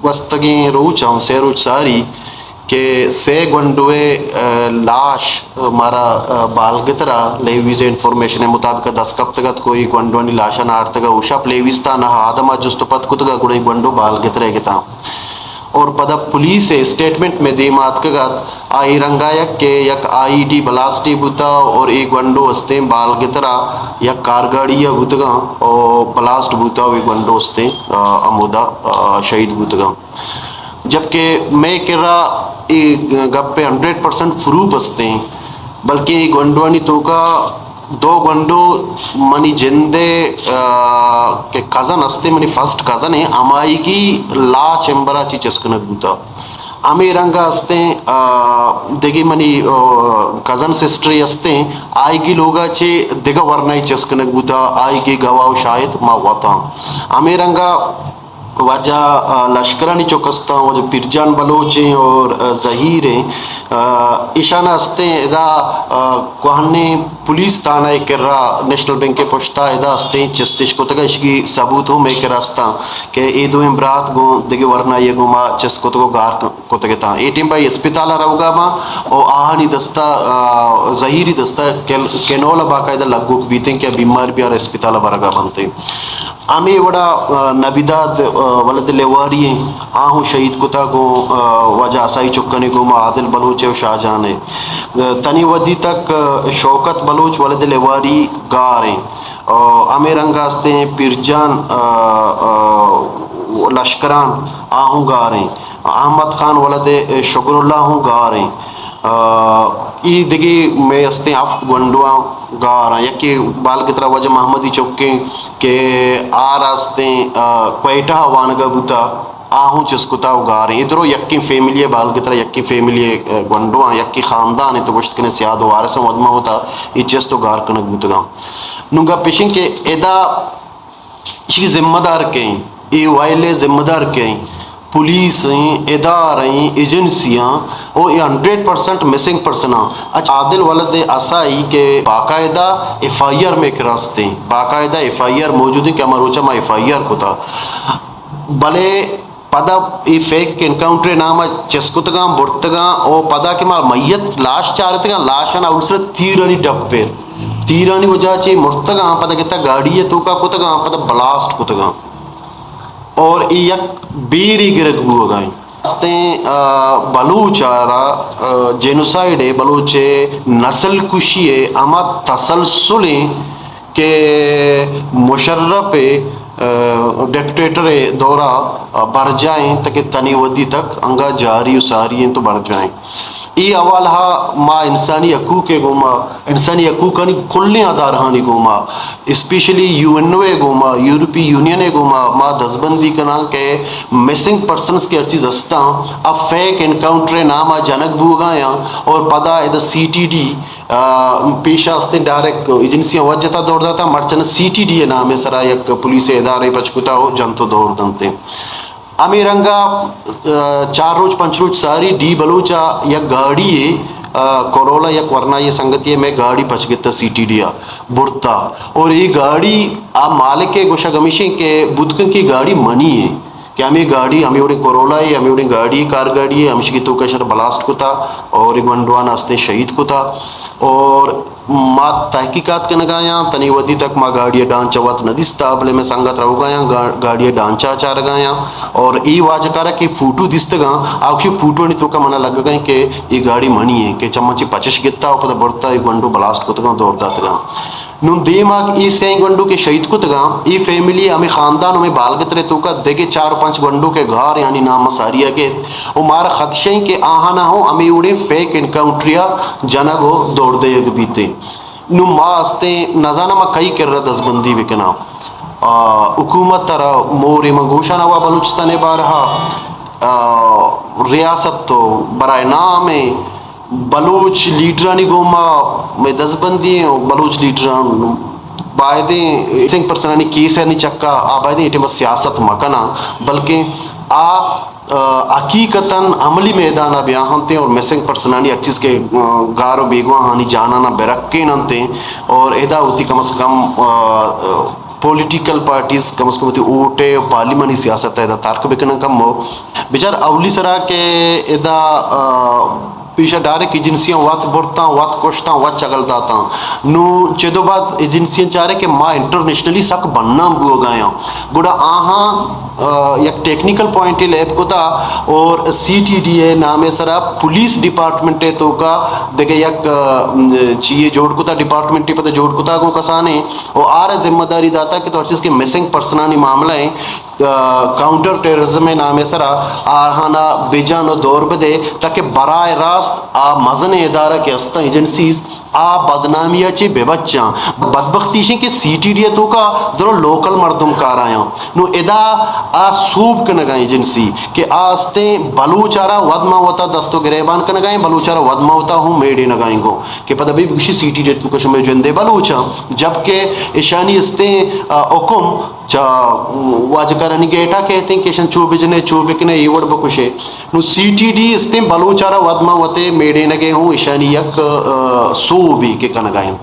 वस्तगी रोच हम से रोच सारी के से गुंडुए लाश मारा बालगितरा लेवीज इन्फॉर्मेशन मुताबिक 10 कप तक कोई गुंडुनी लाशा नार्तगा उषा प्लेविस्ता ना आदमा जुस्तपत कुतगा गुड़ी गुंडु बालगितरे गिता और पद पुलिस स्टेटमेंट में दी मात कगत आई रंगायक के यक आईडी ब्लास्टी बुता और एक वंडो हस्ते बाल गितरा यक कारगाड़ी या बुतगा और ब्लास्ट बुता एक वंडो हस्ते अमुदा शहीद बुतगा जबकि मैं कह रहा गप पे 100% प्रूफ हस्ते बल्कि एक वंडवानी तो का दो गंडो मनी जिंदे के कज़न हस्ते मनी फर्स्ट कज़न है अमाई की ला चेंबरा ची चस्कन बूता अमी रंगा हस्ते देखी मनी कज़न सिस्टर हस्ते आई की लोगा चे दिगा वरना चस्कन बूता आई की गवाह शायद मा वाता अमी रंगा वजह लश्करानी चौकस्ता वजह पिरजान बलोच और जहीर ईशाना हस्ते इदा कोहने पुलिस थाना एक रहा नेशनल बैंक के पोस्ता इदा हस्ते चस्तिश को तक इसकी सबूत हो मैं रास्ता के ये दो इमरात गो दिगे वरना ये गो मा चस को तो गार को तक था ए टीम भाई अस्पताल रहोगा मा और आहानी दस्ता जहीरी दस्ता केनोला बाकायदा लगू बीते क्या बीमार भी और अस्पताल बरगा बनते आमी वड़ा नबिदाद वलद लेवारी आहू शहीद कुता को वजह असाई चुक्कने को आदिल बलोच और शाहजहान है तनी वदी तक शौकत बलोच वलद लेवारी गार हैं आमे रंगास्ते पिरजान लश्करान आहू गार हैं अहमद खान वलद शुक्रुल्ला हूँ गार हैं ई दिगी मैं हस्ते आफ्त गुंडुआ गार यकी बाल की तरह वजह मोहम्मदी चौके के आ रास्ते क्वेटा वानगा बुता आहू चिस्कुता गार इधरों यक्की फैमिली बाल की तरह यक्की फैमिली गुंडुआ यक्की खानदान है तो वश्त कने सियाद वारस वदमा होता ये चेस तो गार कनक बुतगा नुंगा पिशिंग के एदा इसी जिम्मेदार के ये वाइले जिम्मेदार के पुलिस इदारे एजेंसियाँ और 100% मिसिंग पर्सन अच्छा आदिल वलद असाई के बाकायदा FIR में रास्ते बाकायदा FIR मौजूद है क्या मरोचा में FIR को था भले पदा ये फेक इनकाउंटर नाम चस्कुतगा बुर्तगा और पदा के मार मैयत लाश चारतगा लाश ना उल्सर तीरनी डब्बेर तीरनी वजह चे मुर्तगा पदा कितना गाड़ी है तो का कुतगा पदा ब्लास्ट कुतगा और एक बीरी गिरग हुआ बलूचारा जेनोसाइड है बलूचे नस्ल कुशी है अमा तसलसल के मुशर्रफ डिक्टेटर दौरा बढ़ जाएं ताकि तनी वदी तक अंगा जारी उसारी तो बढ़ जाएं ये अवाल हा माँ इंसानी हकूक गोमा इंसानी हकूक खुलने आधार हानि गोमा स्पेशली UNO गोमा यूरोपीय यूनियन गोमा माँ दसबंदी कना के मिसिंग पर्सनस के हर चीज़ हस्ता अब फेक इनकाउंटर नाम जनक बुगाया और पदा इधर CTD पेशा हस्ते डायरेक्ट एजेंसियाँ वजहता दौड़ जाता मर्चन CTD नाम है सरा एक पुलिस इदारे पचकुता हो जनतो दौड़ दंते अमी रंगा 4 रोज 5 रोज सारी डी बलूचा या गाड़ी है कोरोला या वरना ये संगति में गाड़ी पचगिता CTD बुरता और ये गाड़ी आ मालिक के गोशा गमिशी के बुदकन की गाड़ी मनी है कि हमें गाड़ी हमें उड़ी कोरोला है हमें उड़ी गाड़ी कार गाड़ी है हमें तो कैशर ब्लास्ट को था और एक वंडवान आस्ते शहीद को था और माँ तहकीकात के नगाया तनी वदी तक माँ गाड़िया डांचा वत नदिस्ता बले में संगत रहो गया गाड़िया डांचा चार गया और ई वाजकारा की फूटू दिस्तगा आखी फूटो नहीं तो का मना लग गए कि ये गाड़ी मनी है कि चम्मची पचश गित्ता पता बढ़ता एक वंडो ब्लास्ट को तगा दौड़ता तगा नु दिमाग ई सेंग वंडो के शहीद को तगा ई फैमिली हमें खानदान में बालगतरे तो का देखे 4-5 वंडो के घर यानी नाम सारिया के वो मारा खदशे के आहा ना हो हमें उड़े फेक इनकाउंटरिया जनक हो दौड़ दे बीते नु मास्ते नजाना मा कई कर रहा दसबंदी विकना हुकूमत तरह मोरी मंगोशा नवा बलूचिस्तान बारहा रियासत तो बराए नाम बलूच लीडरानी गोमा में दसबंदी बलूच लीडरान बायदे सिंह पर्सनानी केस है नहीं चक्का आबादी इटे बस सियासत मकना बल्कि आ हकीकतन अमली मैदान ब्याह हंते और मिसिंग पर्सनानी अच्छी के गारो बेगवा हानि जाना ना बेरक्के नंते और एदा होती कम से कम पॉलिटिकल पार्टीज कम से कम ऊटे पार्लिमानी सियासत है तारक बिकन कम हो बेचार अवली सरा के इदा पीछे डायरेक्ट एजेंसियां वात बुरता वात कोशता वात चगलता था नु चेदो बाद एजेंसियां चाह रहे कि माँ इंटरनेशनली सक बनना बुआ गया गुड़ा आहा एक टेक्निकल पॉइंट लैब को था और CTDA नाम है सरा पुलिस डिपार्टमेंट है तो का देखे एक चाहिए जोड़ को था डिपार्टमेंट ही पता जोड़ को था को कसाने और आर जिम्मेदारी दाता कि तो हर चीज़ के मिसिंग पर्सनानी मामला है काउंटर टेररिज्म में नाम है सरा आहाना बेजानो दौर बदे ताकि बराए रास्त आ मजन इदारा के अस्ता एजेंसीज आ बदनामिया चे बेबच्चा बदबख्ती के CTDA तो का दरो लोकल मर्दम कार आया नो इदा आ सूब के नगाई एजेंसी के आस्ते बलूचारा वदमा होता दस्तो गिरेबान के नगाई बलूचारा वदमा होता हूँ मेडे नगाई को के पता भी कुछ CTDA तो कुछ में जंदे बलूचा जबकि ईशानी इस्ते हुकुम चा वाजकरानी गेटा कहते हैं कि चोबिजने चोबिकने ये वर्ड बकुशे नु CTD इस्ते बलूचारा वदमा होते मेडे नगे हूँ ईशानी यक सो भी के कनगाई